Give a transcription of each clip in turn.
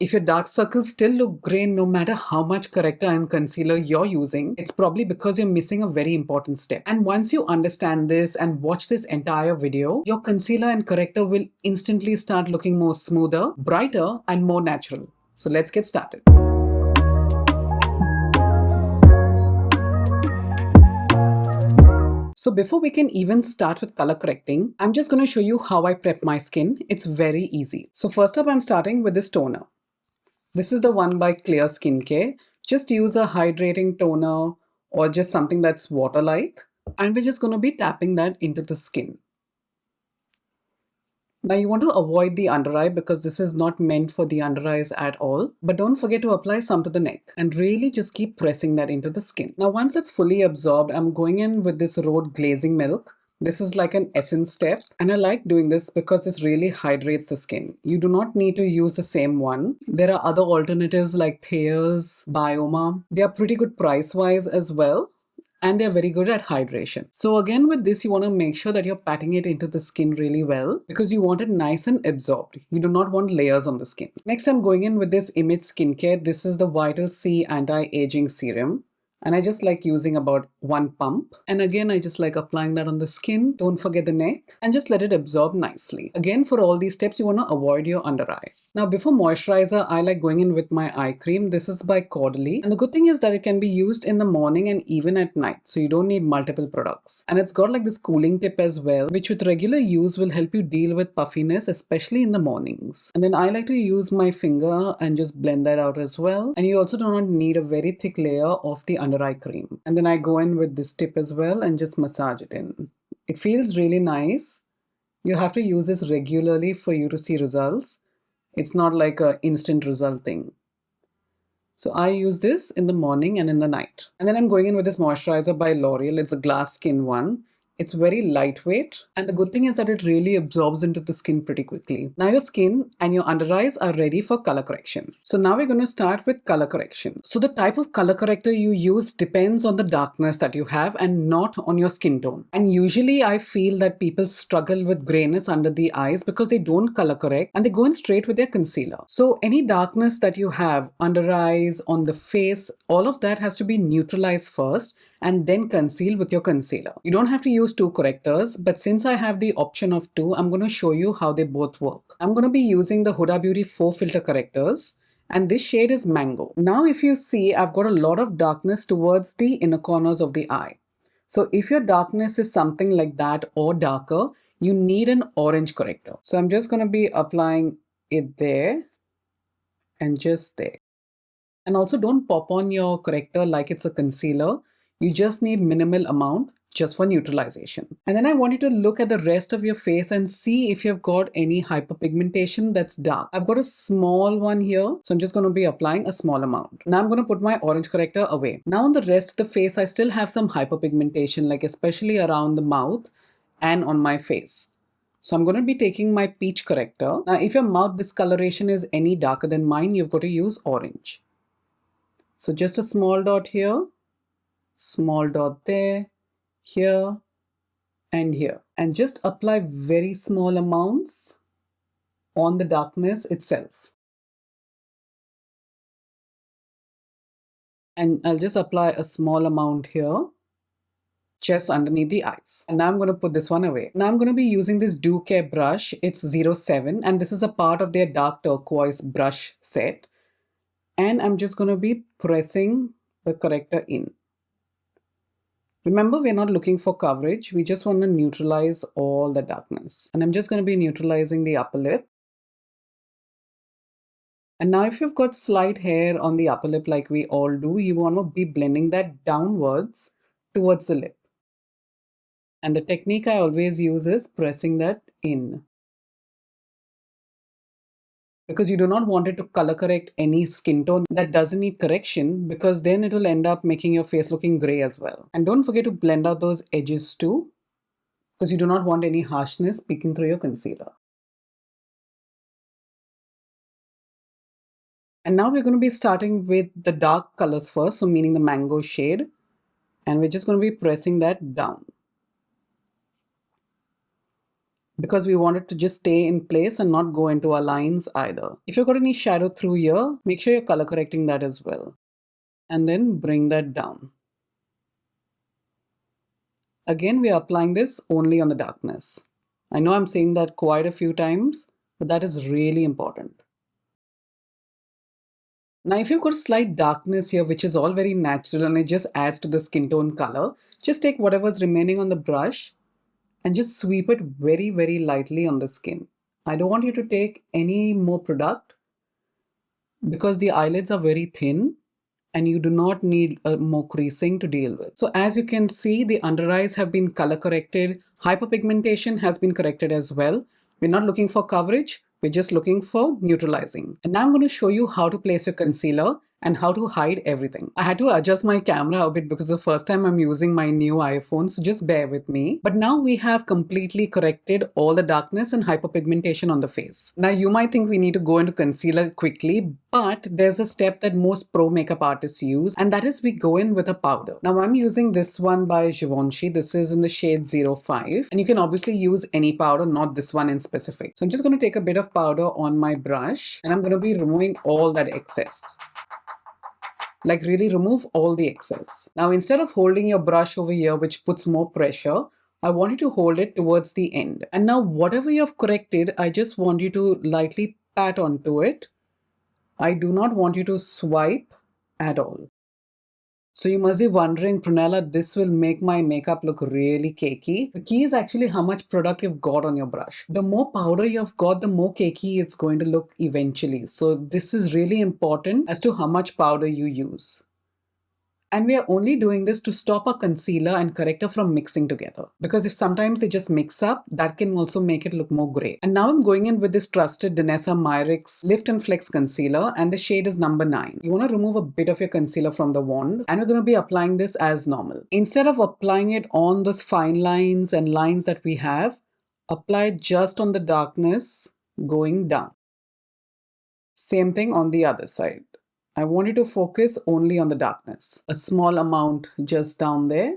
If your dark circles still look grey no matter how much corrector and concealer you're using, it's probably because you're missing a very important step. And once you understand this and watch this entire video, your concealer and corrector will instantly start looking more smoother, brighter, and more natural. So let's get started. So before we can even start with color correcting, I'm just going to show you how I prep my skin. It's very easy. So first up, I'm starting with this toner. This is the one by Clear Skincare. Just use a hydrating toner or just something that's water-like. And we're just going to be tapping that into the skin. Now you want to avoid the under eye because this is not meant for the under eyes at all. But don't forget to apply some to the neck and really just keep pressing that into the skin. Now once that's fully absorbed, I'm going in with this Rhode Glazing Milk. This is like an essence step, and I like doing this because this really hydrates the skin. You do not need to use the same one. There are other alternatives like Thayer's, Bioma. They are pretty good price-wise as well, and they're very good at hydration. So again with this, you want to make sure that you're patting it into the skin really well because you want it nice and absorbed. You do not want layers on the skin. Next, I'm going in with this Image Skincare. This is the Vital C Anti-Aging Serum. And I just like using about 1 pump. And again, I just like applying that on the skin. Don't forget the neck and just let it absorb nicely. Again, for all these steps, you want to avoid your under eye. Now, before moisturizer, I like going in with my eye cream. This is by Caudalie. And the good thing is that it can be used in the morning and even at night. So you don't need multiple products. And it's got like this cooling tip as well, which with regular use will help you deal with puffiness, especially in the mornings. And then I like to use my finger and just blend that out as well. And you also do not need a very thick layer of the under eye cream. And then I go in with this tip as well and just massage it in. It feels really nice. You have to use this regularly for you to see results. It's not like an instant result thing. So I use this in the morning and in the night. And then I'm going in with this moisturizer by L'Oreal. It's a glass skin one. It's very lightweight, and the good thing is that it really absorbs into the skin pretty quickly. Now your skin and your under eyes are ready for color correction. So now we're going to start with color correction. So the type of color corrector you use depends on the darkness that you have and not on your skin tone. And usually I feel that people struggle with grayness under the eyes because they don't color correct and they go in straight with their concealer. So any darkness that you have under eyes, on the face, all of that has to be neutralized first and then conceal with your concealer. You don't have to use 2 correctors, but since I have the option of 2, I'm going to show you how they both work. I'm going to be using the Huda Beauty Faux filter correctors, and this shade is Mango. Now if you see, I've got a lot of darkness towards the inner corners of the eye. So if your darkness is something like that or darker, you need an orange corrector. So I'm just going to be applying it there and just there. And also don't pop on your corrector like it's a concealer. You just need minimal amount just for neutralization. And then I want you to look at the rest of your face and see if you've got any hyperpigmentation that's dark. I've got a small one here, so I'm just going to be applying a small amount. Now I'm going to put my orange corrector away. Now on the rest of the face, I still have some hyperpigmentation, like especially around the mouth and on my face. So I'm going to be taking my peach corrector. Now if your mouth discoloration is any darker than mine, you've got to use orange. So just a small dot here, small dot there, here, and here. And just apply very small amounts on the darkness itself. And I'll just apply a small amount here, just underneath the eyes. And now I'm going to put this one away. Now I'm going to be using this Ducare brush. It's 07, and this is a part of their dark turquoise brush set. And I'm just going to be pressing the corrector in. Remember, we're not looking for coverage. We just want to neutralize all the darkness. And I'm just going to be neutralizing the upper lip. And now if you've got slight hair on the upper lip like we all do, you want to be blending that downwards towards the lip. And the technique I always use is pressing that in, because you do not want it to color correct any skin tone that doesn't need correction, because then it will end up making your face looking gray as well. And don't forget to blend out those edges too, because you do not want any harshness peeking through your concealer. And now we're going to be starting with the dark colors first, so meaning the mango shade, and we're just going to be pressing that down. because we want it to just stay in place and not go into our lines either. If you've got any shadow through here, make sure you're color correcting that as well. And then bring that down. Again, we are applying this only on the darkness. I know I'm saying that quite a few times, but that is really important. Now, if you've got a slight darkness here, which is all very natural and it just adds to the skin tone color, just take whatever's remaining on the brush and just sweep it very, very lightly on the skin. I don't want you to take any more product because the eyelids are very thin and you do not need more creasing to deal with. So as you can see, the under eyes have been color corrected. Hyperpigmentation has been corrected as well. We're not looking for coverage. We're just looking for neutralizing. And now I'm going to show you how to place your concealer and how to hide everything. I had to adjust my camera a bit because the first time I'm using my new iPhone, so just bear with me. But now we have completely corrected all the darkness and hyperpigmentation on the face. Now you might think we need to go into concealer quickly, but there's a step that most pro makeup artists use, and that is we go in with a powder. Now I'm using this one by Givenchy. This is in the shade 05, and you can obviously use any powder, not this one in specific. So I'm just going to take a bit of powder on my brush and I'm going to be removing all that excess. Like really remove all the excess. Now instead of holding your brush over here, which puts more pressure, I want you to hold it towards the end. And now whatever you have corrected, I just want you to lightly pat onto it. I do not want you to swipe at all. So you must be wondering, Prunella, this will make my makeup look really cakey. The key is actually how much product you've got on your brush. The more powder you've got, the more cakey it's going to look eventually. So this is really important as to how much powder you use. And we are only doing this to stop our concealer and corrector from mixing together. Because if sometimes they just mix up, that can also make it look more grey. And now I'm going in with this trusted Danessa Myricks Lift and Flex Concealer, and the shade is number 9. You want to remove a bit of your concealer from the wand, and we're going to be applying this as normal. Instead of applying it on those fine lines and lines that we have, apply it just on the darkness going down. Same thing on the other side. I want you to focus only on the darkness. A small amount just down there.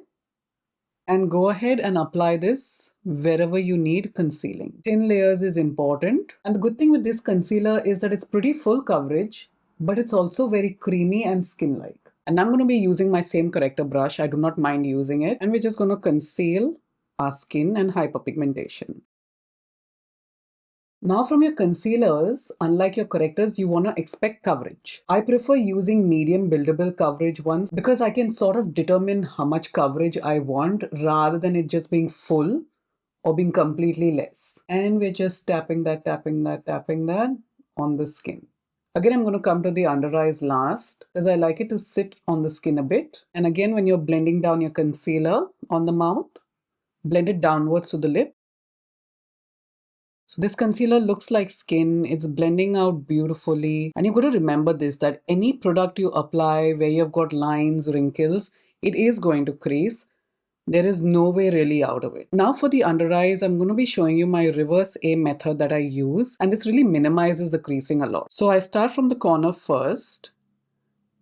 And go ahead and apply this wherever you need concealing. Thin layers is important. And the good thing with this concealer is that it's pretty full coverage, but it's also very creamy and skin-like. And I'm going to be using my same corrector brush. I do not mind using it. And we're just going to conceal our skin and hyperpigmentation. Now from your concealers, unlike your correctors, you want to expect coverage. I prefer using medium buildable coverage ones because I can sort of determine how much coverage I want rather than it just being full or being completely less. And we're just tapping that on the skin. Again, I'm going to come to the under eyes last because I like it to sit on the skin a bit. And again, when you're blending down your concealer on the mouth, blend it downwards to the lip. So this concealer looks like skin, it's blending out beautifully. And you've got to remember this, that any product you apply where you've got lines, wrinkles, it is going to crease. There is no way really out of it. Now for the under eyes, I'm going to be showing you my reverse A method that I use. And this really minimizes the creasing a lot. So I start from the corner first,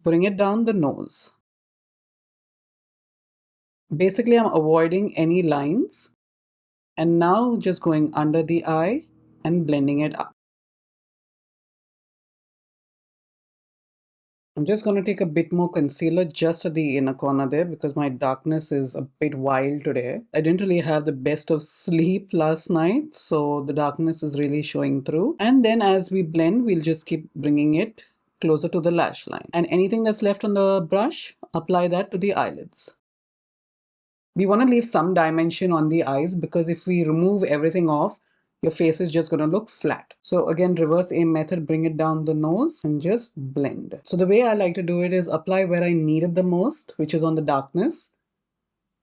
bring it down the nose. Basically, I'm avoiding any lines. And now just going under the eye and blending it up. I'm just going to take a bit more concealer just at the inner corner there because my darkness is a bit wild today. I didn't really have the best of sleep last night, so the darkness is really showing through. And then as we blend, we'll just keep bringing it closer to the lash line. And anything that's left on the brush, apply that to the eyelids. We want to leave some dimension on the eyes because if we remove everything off, your face is just going to look flat. So again, reverse A method, bring it down the nose and just blend. So the way I like to do it is apply where I need it the most, which is on the darkness,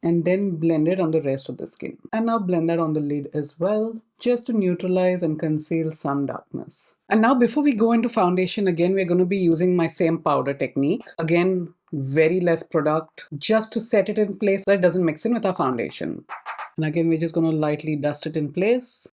and then blend it on the rest of the skin. And now blend that on the lid as well, just to neutralize and conceal some darkness. And now before we go into foundation, again, we're going to be using my same powder technique. Again, very less product, just to set it in place so it doesn't mix in with our foundation. And again, we're just going to lightly dust it in place.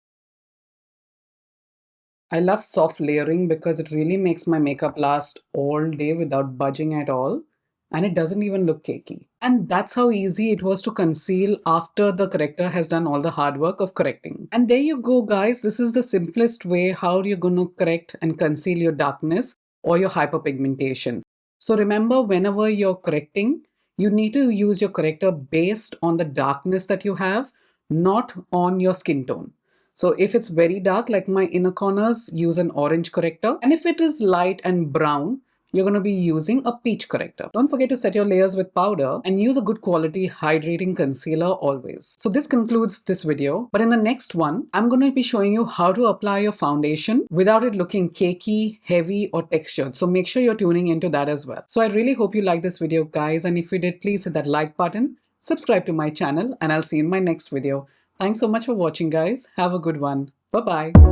I love soft layering because it really makes my makeup last all day without budging at all. And it doesn't even look cakey. And that's how easy it was to conceal after the corrector has done all the hard work of correcting. And there you go, guys. This is the simplest way how you're going to correct and conceal your darkness or your hyperpigmentation. So remember, whenever you're correcting, you need to use your corrector based on the darkness that you have, not on your skin tone. So if it's very dark, like my inner corners, use an orange corrector. And if it is light and brown, you're going to be using a peach corrector. Don't forget to set your layers with powder and use a good quality hydrating concealer always. So this concludes this video, but in the next one, I'm going to be showing you how to apply your foundation without it looking cakey, heavy or textured. So make sure you're tuning into that as well. So I really hope you like this video, guys. And if you did, please hit that like button, subscribe to my channel, and I'll see you in my next video. Thanks so much for watching, guys. Have a good one. Bye-bye.